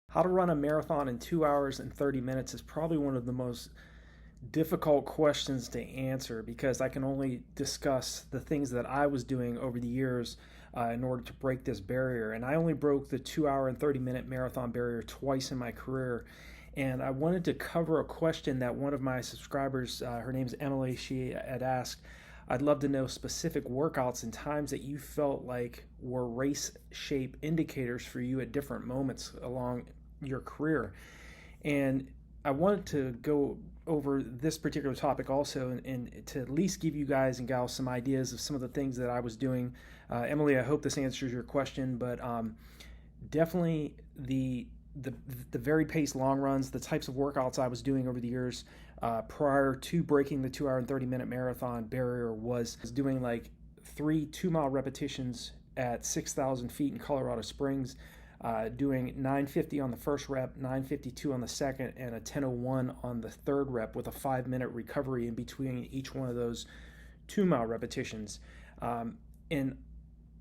How to run a marathon in 2 hours and 30 minutes is probably one of the most difficult questions to answer because I can only discuss the things that I was doing over the years in order to break this barrier. And I only broke the 2 hour and 30-minute marathon barrier twice in my career. And I wanted to cover a question that one of my subscribers, her name's Emily, she had asked. I'd love to know specific workouts and times that you felt like were race shape indicators for you at different moments along your career. And I wanted to go over this particular topic also and to at least give you guys and gals some ideas of some of the things that I was doing. Emily, I hope this answers your question, but definitely the, the varied pace long runs, the types of workouts I was doing over the years prior to breaking the 2 hour and 30-minute marathon barrier was doing like 3 2 mile repetitions at 6,000 feet in Colorado Springs, doing 950 on the first rep, 952 on the second, and a 10:01 on the third rep with a 5-minute recovery in between each one of those 2 mile repetitions. And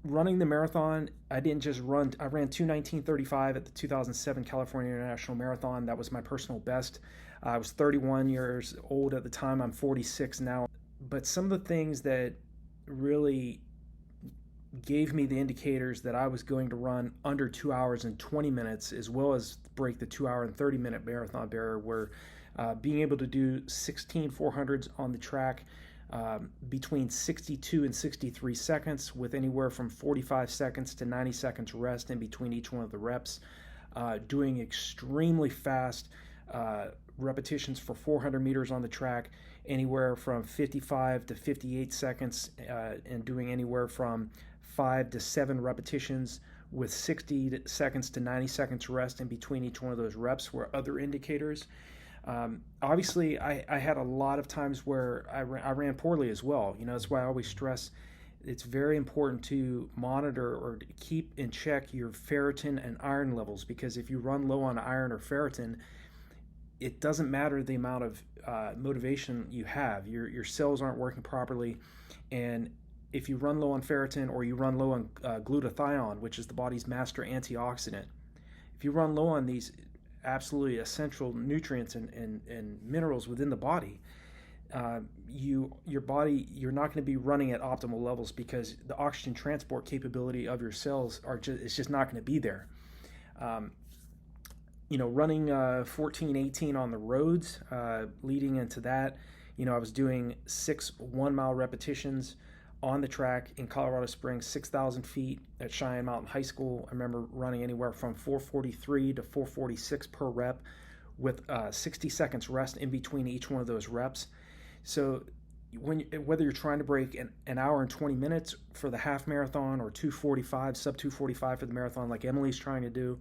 running the marathon, I didn't just run, I ran 2:19:35 at the 2007 California International Marathon. That was my personal best. I was 31 years old at the time. I'm 46 now. But some of the things that really gave me the indicators that I was going to run under 2 hours and 20 minutes, as well as break the 2 hour and 30-minute marathon barrier, were being able to do 16 400s on the track between 62 and 63 seconds with anywhere from 45 seconds to 90 seconds rest in between each one of the reps, doing extremely fast repetitions for 400 meters on the track, anywhere from 55 to 58 seconds, and doing anywhere from 5 to 7 repetitions with 60 seconds to 90 seconds rest in between each one of those reps were other indicators. Obviously, I had a lot of times where I ran poorly as well. You know, that's why I always stress it's very important to monitor or to keep in check your ferritin and iron levels, because if you run low on iron or ferritin, it doesn't matter the amount of motivation you have. Your cells aren't working properly, and if you run low on ferritin or you run low on glutathione, which is the body's master antioxidant, if you run low on these absolutely essential nutrients and minerals within the body, you're not going to be running at optimal levels, because the oxygen transport capability of your cells it's just not going to be there. Running 14:18 on the roads, leading into that, I was doing 6 1-mile repetitions on the track in Colorado Springs, 6,000 feet at Cheyenne Mountain High School. I remember running anywhere from 443 to 446 per rep with 60 seconds rest in between each one of those reps. So whether you're trying to break an hour and 20 minutes for the half marathon or 245, sub 245 for the marathon like Emily's trying to do,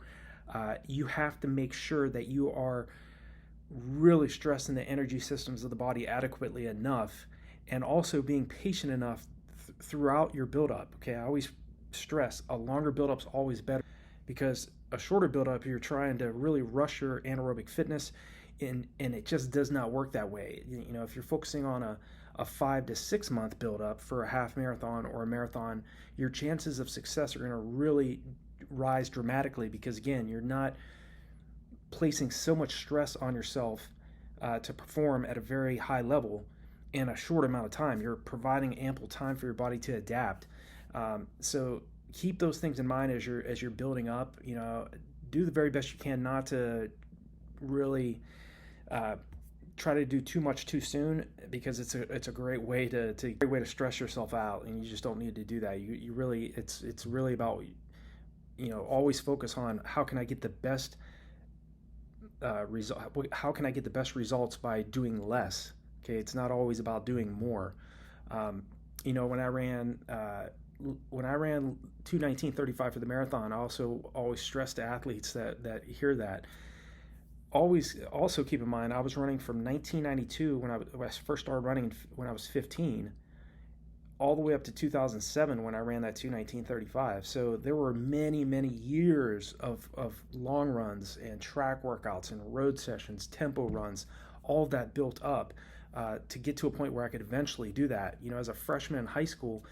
you have to make sure that you are really stressing the energy systems of the body adequately enough, and also being patient enough throughout your buildup. Okay, I always stress a longer buildup's always better, because a shorter buildup, you're trying to really rush your anaerobic fitness, and it just does not work that way. If you're focusing on a 5 to 6 month buildup for a half marathon or a marathon, your chances of success are going to really rise dramatically, because again, you're not placing so much stress on yourself to perform at a very high level in a short amount of time. You're providing ample time for your body to adapt. So keep those things in mind as you're building up. Do the very best you can not to really try to do too much too soon, because it's a great way to stress yourself out, and you just don't need to do that. You really, it's really about always focus on how can I get the best how can I get the best results by doing less. Okay, it's not always about doing more. When I ran 2:19:35 for the marathon, I always stress to athletes that hear that. Always also keep in mind, I was running from 1992 when I first started running when I was 15, all the way up to 2007 when I ran that 2:19:35. So there were many, many years of long runs and track workouts and road sessions, tempo runs, all of that built up to get to a point where I could eventually do that. As a freshman in high school,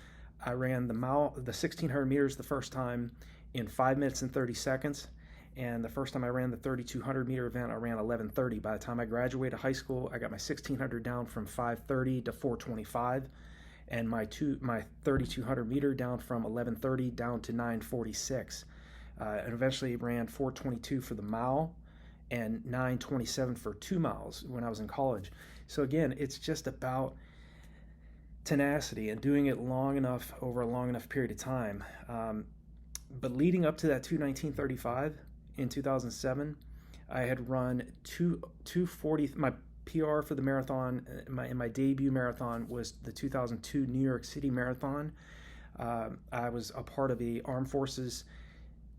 I ran the 1,600 meters the first time in 5 minutes and 30 seconds. And the first time I ran the 3,200 meter event, I ran 11:30. By the time I graduated high school, I got my 1,600 down from 5:30 to 4:25, and my 3,200 meter down from 11:30 down to 9:46. And eventually ran 4:22 for the mile and 9:27 for 2 miles when I was in college. So again, it's just about tenacity and doing it long enough over a long enough period of time. But leading up to that 2:19:35 in 2007, I had run 2:40. My PR for the marathon, in my debut marathon, was the 2002 New York City Marathon. I was a part of the Armed Forces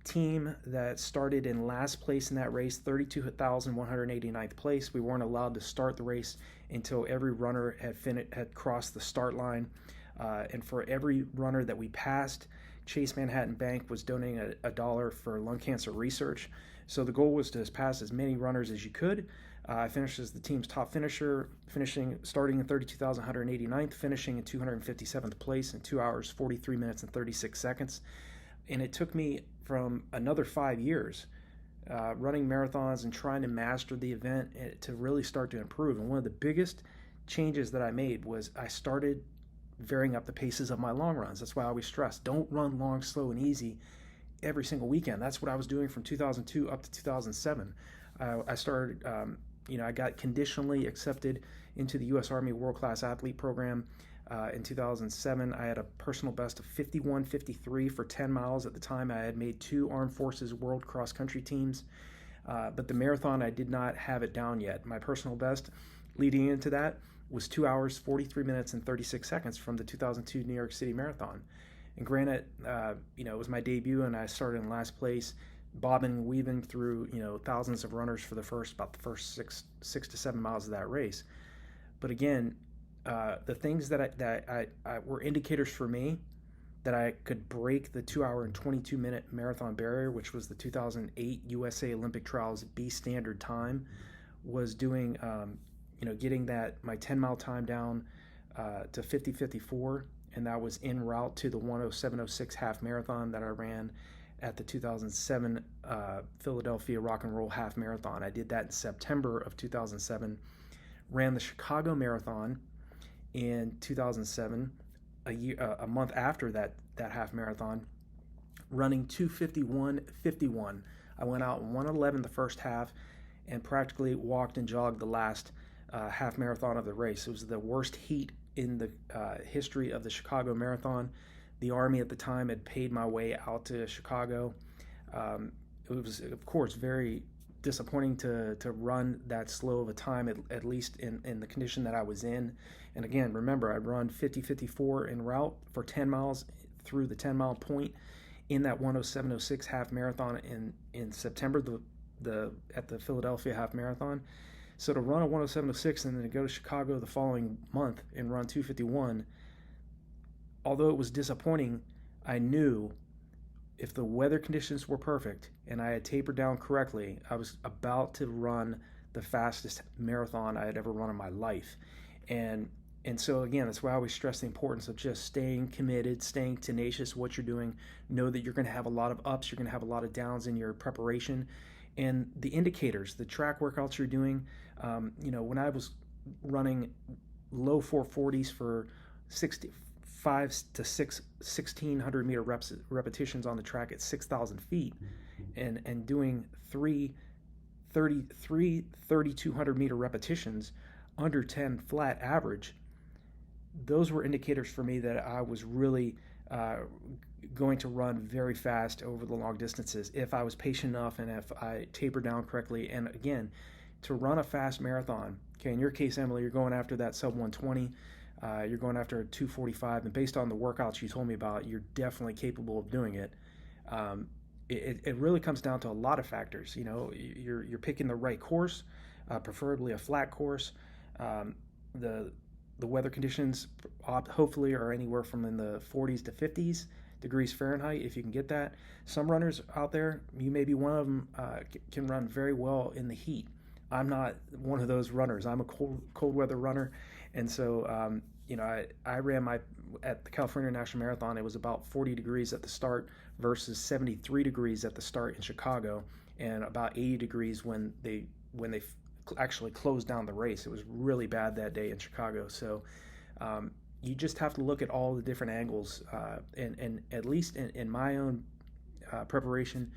team that started in last place in that race, 32,189th place. We weren't allowed to start the race until every runner had crossed the start line. And for every runner that we passed, Chase Manhattan Bank was donating $1 for lung cancer research. So the goal was to pass as many runners as you could. I finished as the team's top finisher, starting in 32,189th, finishing in 257th place in 2 hours, 43 minutes, and 36 seconds. And it took me from another 5 years running marathons and trying to master the event to really start to improve. And one of the biggest changes that I made was I started varying up the paces of my long runs. That's why I always stress, don't run long, slow, and easy every single weekend. That's what I was doing from 2002 up to 2007. I started, I got conditionally accepted into the U.S. Army World Class Athlete Program. In 2007, I had a personal best of 51:53 for 10 miles. At the time, I had made 2 Armed Forces World Cross Country teams. But the marathon, I did not have it down yet. My personal best leading into that was 2 hours, 43 minutes, and 36 seconds from the 2002 New York City Marathon. And granted, it was my debut, and I started in last place, bobbing and weaving through, thousands of runners for the first 6 to 7 miles of that race. But again, the things that I were indicators for me that I could break the 2 hour and 22 minute marathon barrier, which was the 2008 USA Olympic Trials B standard time, was doing, getting my 10 mile time down to 50:54, and that was en route to the 1:07:06 half marathon that I ran at the 2007 Philadelphia Rock and Roll Half Marathon. I did that in September of 2007, ran the Chicago Marathon in 2007, a month after that half marathon, running 2:51:51. I went out in 1:11 the first half and practically walked and jogged the last half marathon of the race. It was the worst heat in the history of the Chicago Marathon. The Army at the time had paid my way out to Chicago. It was, of course, very disappointing to run that slow of a time, at least in the condition that I was in. And again, remember, I'd run 50:54 en route for 10 miles through the 10-mile point in that 1:07:06 half marathon in September, at the Philadelphia half marathon. So to run a 1:07:06 and then to go to Chicago the following month and run 2:51, although it was disappointing, I knew if the weather conditions were perfect and I had tapered down correctly, I was about to run the fastest marathon I had ever run in my life. And so again, that's why I always stress the importance of just staying committed, staying tenacious what you're doing. Know that you're going to have a lot of ups, you're going to have a lot of downs in your preparation. And the indicators, the track workouts you're doing, when I was running low 440s for 5 to 1,600 meter repetitions on the track at 6,000 feet and doing 3,200 meter repetitions under 10 flat average, those were indicators for me that I was really going to run very fast over the long distances if I was patient enough and if I tapered down correctly. And again, to run a fast marathon, okay, in your case, Emily, you're going after that sub 120, you're going after a 245, and based on the workouts you told me about, you're definitely capable of doing it. It really comes down to a lot of factors. You're picking the right course, preferably a flat course. The weather conditions hopefully are anywhere from in the 40s to 50s degrees Fahrenheit, if you can get that. Some runners out there, you may be one of them, can run very well in the heat. I'm not one of those runners. I'm a cold weather runner, and so I ran at the California National Marathon. It was about 40 degrees at the start versus 73 degrees at the start in Chicago, and about 80 degrees when they actually closed down the race. It was really bad that day in Chicago. So you just have to look at all the different angles, and at least in my own preparation,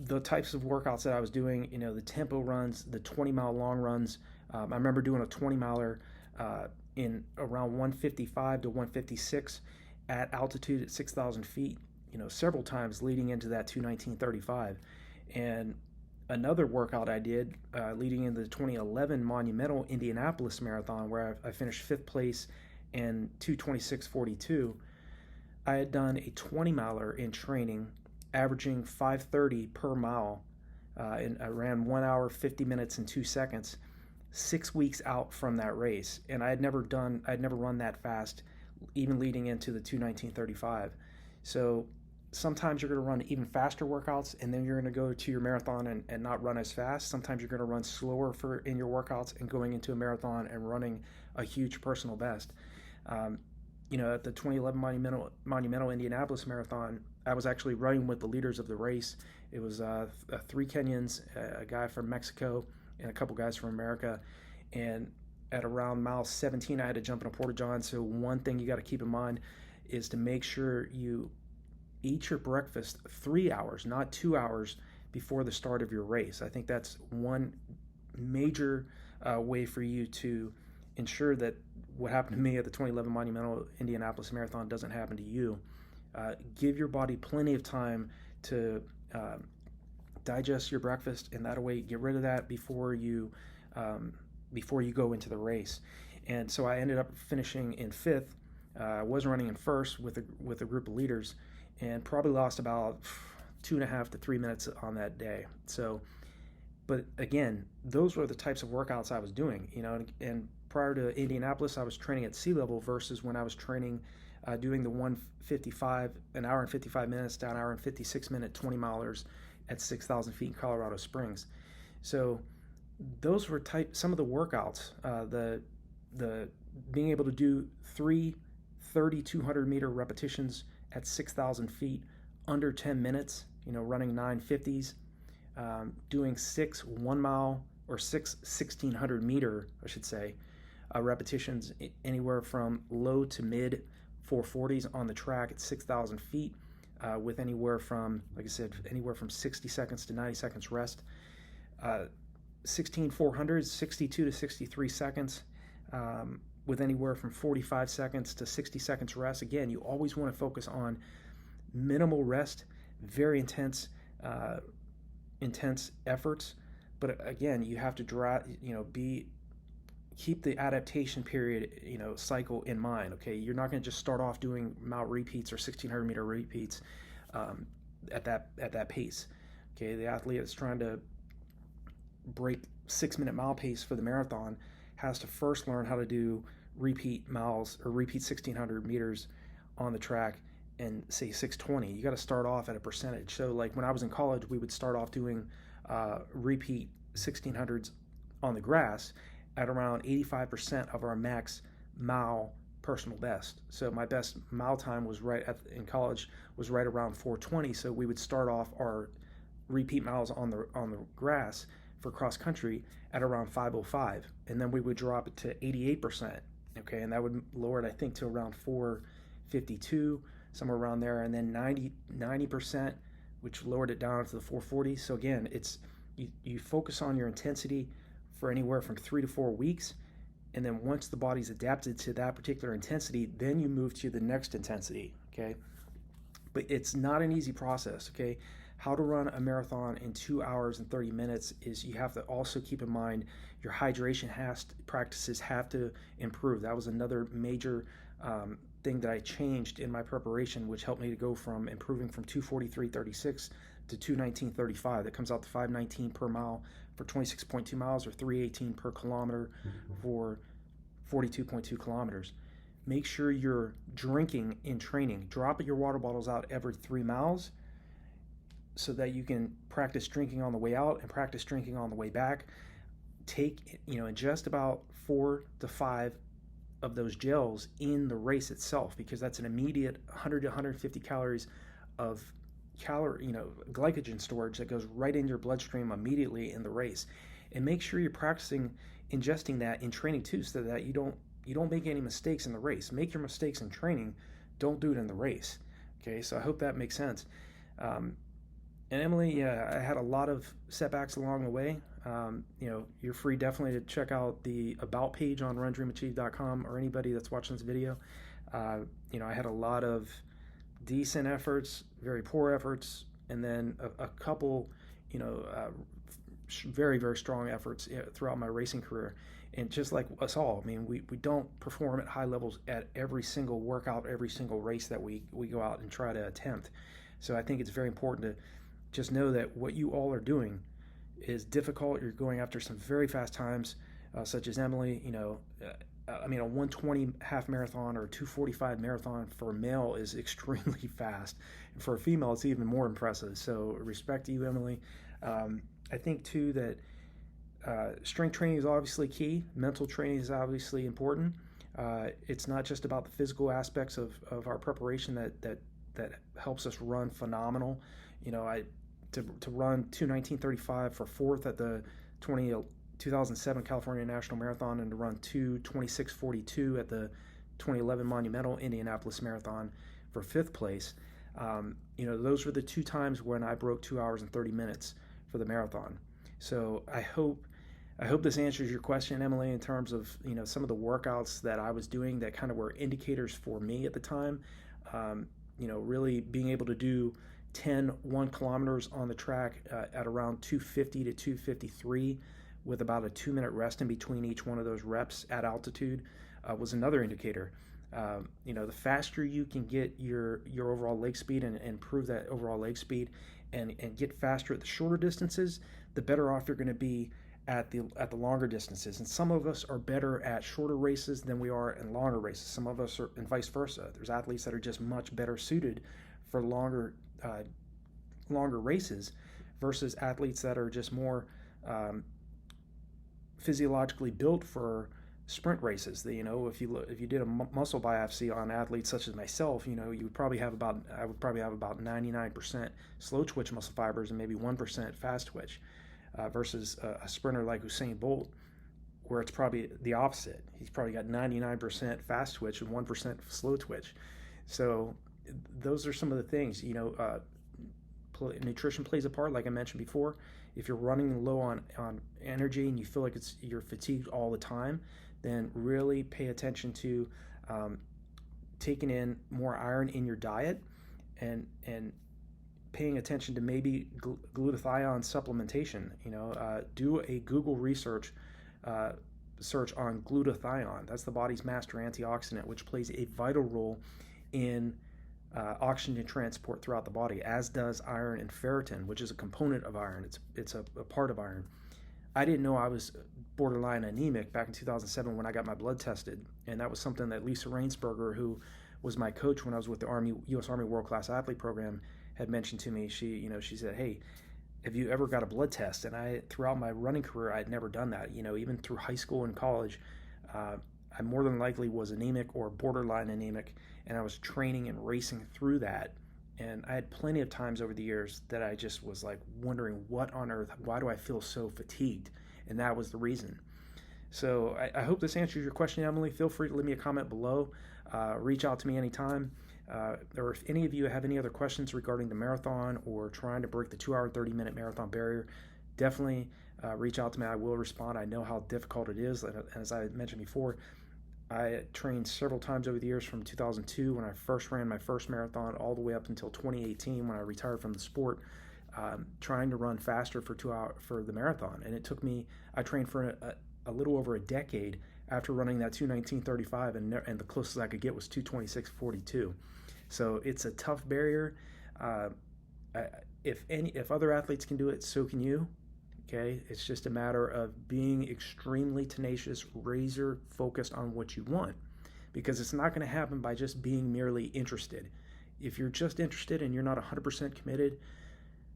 the types of workouts that I was doing, the tempo runs, the 20-mile long runs. I remember doing a 20-miler in around 155 to 156 at altitude at 6,000 feet, several times leading into that 219.35. And another workout I did leading into the 2011 monumental Indianapolis Marathon, where I finished fifth place in 226.42. I had done a 20-miler in training, averaging 5:30 per mile, and I ran 1 hour 50 minutes and 2 seconds 6 weeks out from that race, and I'd never run that fast, even leading into the 219.35. So sometimes you're going to run even faster workouts, and then you're going to go to your marathon and not run as fast. Sometimes you're going to run slower in your workouts and going into a marathon and running a huge personal best. At the 2011 monumental Indianapolis Marathon, I was actually running with the leaders of the race. It was 3 Kenyans, a guy from Mexico, and a couple guys from America. And at around mile 17, I had to jump in a porta-john. So one thing you got to keep in mind is to make sure you eat your breakfast 3 hours, not 2 hours before the start of your race. I think that's one major way for you to ensure that what happened to me at the 2011 monumental Indianapolis Marathon doesn't happen to you. Give your body plenty of time to digest your breakfast, and that way get rid of that before you go into the race. And so I ended up finishing in fifth. I was running in first with a group of leaders, and probably lost about 2.5 to 3 minutes on that day. So, but again, those were the types of workouts I was doing, and prior to Indianapolis, I was training at sea level versus when I was training doing the 155, an hour and 55 minutes to an hour and 56 minute 20 milers at 6,000 feet in Colorado Springs. So those were some of the workouts, the being able to do 3 3,200 meter repetitions at 6,000 feet under 10 minutes, running 950s, doing 6 1 mile or 6 1,600 meter, I should say, repetitions anywhere from low to mid 440s on the track at 6,000 feet, with anywhere from, like I said, anywhere from 60 seconds to 90 seconds rest. 16,400s, 62 to 63 seconds, with anywhere from 45 seconds to 60 seconds rest. Again, you always want to focus on minimal rest, very intense efforts. But again, you have to keep the adaptation period, cycle in mind. Okay, you're not going to just start off doing mile repeats or 1,600 meter repeats at that pace. Okay, the athlete that's trying to break 6-minute mile pace for the marathon has to first learn how to do repeat miles or repeat 1,600 meters on the track and say 620. You got to start off at a percentage. So like when I was in college, we would start off doing repeat 1,600s on the grass at around 85% of our max mile personal best. So my best mile time was in college was right around 420. So we would start off our repeat miles on the grass for cross country at around 505, and then we would drop it to 88%. Okay, and that would lower it, I think, to around 452, somewhere around there, and then 90%, which lowered it down to the 440. So again, it's you focus on your intensity for anywhere from 3 to 4 weeks, and then once the body's adapted to that particular intensity, then you move to the next intensity. Okay, but it's not an easy process. Okay, how to run a marathon in 2 hours and 30 minutes is you have to also keep in mind your hydration practices have to improve. That was another major thing that I changed in my preparation, which helped me to go from improving from 243.36 to 219.35. That comes out to 519 per mile for 26.2 miles or 318 per kilometer for 42.2 kilometers. Make sure you're drinking in training. Drop your water bottles out every 3 miles so that you can practice drinking on the way out and practice drinking on the way back. Ingest about 4 to 5 of those gels in the race itself, because that's an immediate 100 to 150 calories of glycogen storage that goes right into your bloodstream immediately in the race. And make sure you're practicing ingesting that in training too, so that you don't make any mistakes in the race. Make your mistakes in training, don't do it in the race. Okay, so I hope that makes sense. And Emily, yeah, I had a lot of setbacks along the way. You're free definitely to check out the About page on RunDreamAchieve.com, or anybody that's watching this video. I had a lot of decent efforts, very poor efforts, and then a couple, very, very strong efforts throughout my racing career. And just like us all, I mean, we don't perform at high levels at every single workout, every single race that we go out and try to attempt. So I think it's very important to just know that what you all are doing is difficult. You're going after some very fast times, such as Emily. A 1:20 half marathon or a 2:45 marathon for a male is extremely fast. And for a female, it's even more impressive. So respect to you, Emily. I think too that strength training is obviously key. Mental training is obviously important. It's not just about the physical aspects of our preparation that helps us run phenomenal. To run 2:19:35 for fourth at the 2007 California National Marathon, and to run 2:26:42 at the 2011 Monumental Indianapolis Marathon for fifth place. Those were the two times when I broke 2 hours and 30 minutes for the marathon. So I hope this answers your question, Emily, in terms of some of the workouts that I was doing that kind of were indicators for me at the time. Really being able to do 1 kilometers on the track at around 2:50 to 2:53 with about a 2-minute rest in between each one of those reps at altitude was another indicator. The faster you can get your overall leg speed and improve that overall leg speed and get faster at the shorter distances, the better off you're going to be at the longer distances. And some of us are better at shorter races than we are in longer races. Some of us are, and vice versa. There's athletes that are just much better suited for longer races versus athletes that are just more physiologically built for sprint races. If you did a muscle biopsy on athletes such as myself, I would probably have about 99% slow twitch muscle fibers and maybe 1% fast twitch, versus a sprinter like Usain Bolt, where it's probably the opposite. He's probably got 99% fast twitch and 1% slow twitch. So those are some of the things. Nutrition plays a part, like I mentioned before. If you're running low on energy and you feel like you're fatigued all the time, then really pay attention to taking in more iron in your diet and paying attention to maybe glutathione supplementation. Do a Google search on glutathione. That's the body's master antioxidant, which plays a vital role in oxygen transport throughout the body, as does iron and ferritin, which is a component of iron. It's a part of iron. I didn't know I was borderline anemic back in 2007 when I got my blood tested, and that was something that Lisa Rainsberger, who was my coach when I was with the U.S. Army World Class Athlete Program, had mentioned to me. She said, "Hey, have you ever got a blood test?" And throughout my running career, I had never done that. Even through high school and college, I more than likely was anemic or borderline anemic, and I was training and racing through that. And I had plenty of times over the years that I just was like wondering, what on earth, why do I feel so fatigued? And that was the reason. So I hope this answers your question, Emily. Feel free to leave me a comment below. Reach out to me anytime. Or if any of you have any other questions regarding the marathon or trying to break the 2 hour and 30-minute marathon barrier, definitely reach out to me. I will respond. I know how difficult it is. And as I mentioned before, I trained several times over the years, from 2002 when I first ran my first marathon all the way up until 2018 when I retired from the sport, trying to run faster for 2 hours for the marathon. And it took me, I trained for a little over a decade after running that 2:19:35, and the closest I could get was 2:26:42. So it's a tough barrier. If other athletes can do it, so can you. Okay, it's just a matter of being extremely tenacious, razor focused on what you want, because it's not going to happen by just being merely interested. If you're just interested and you're not 100% committed,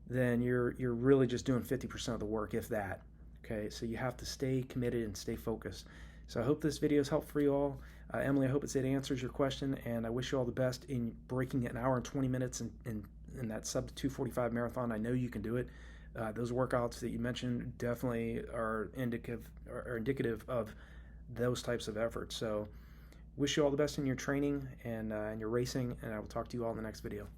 then you're really just doing 50% of the work, if that. Okay, so you have to stay committed and stay focused. So I hope this video has helped for you all. Emily, I hope it answers your question, and I wish you all the best in breaking an hour and 20 minutes and in that sub 2:45 marathon. I know you can do it. Those workouts that you mentioned definitely are indicative of those types of efforts. So wish you all the best in your training and in your racing, and I will talk to you all in the next video.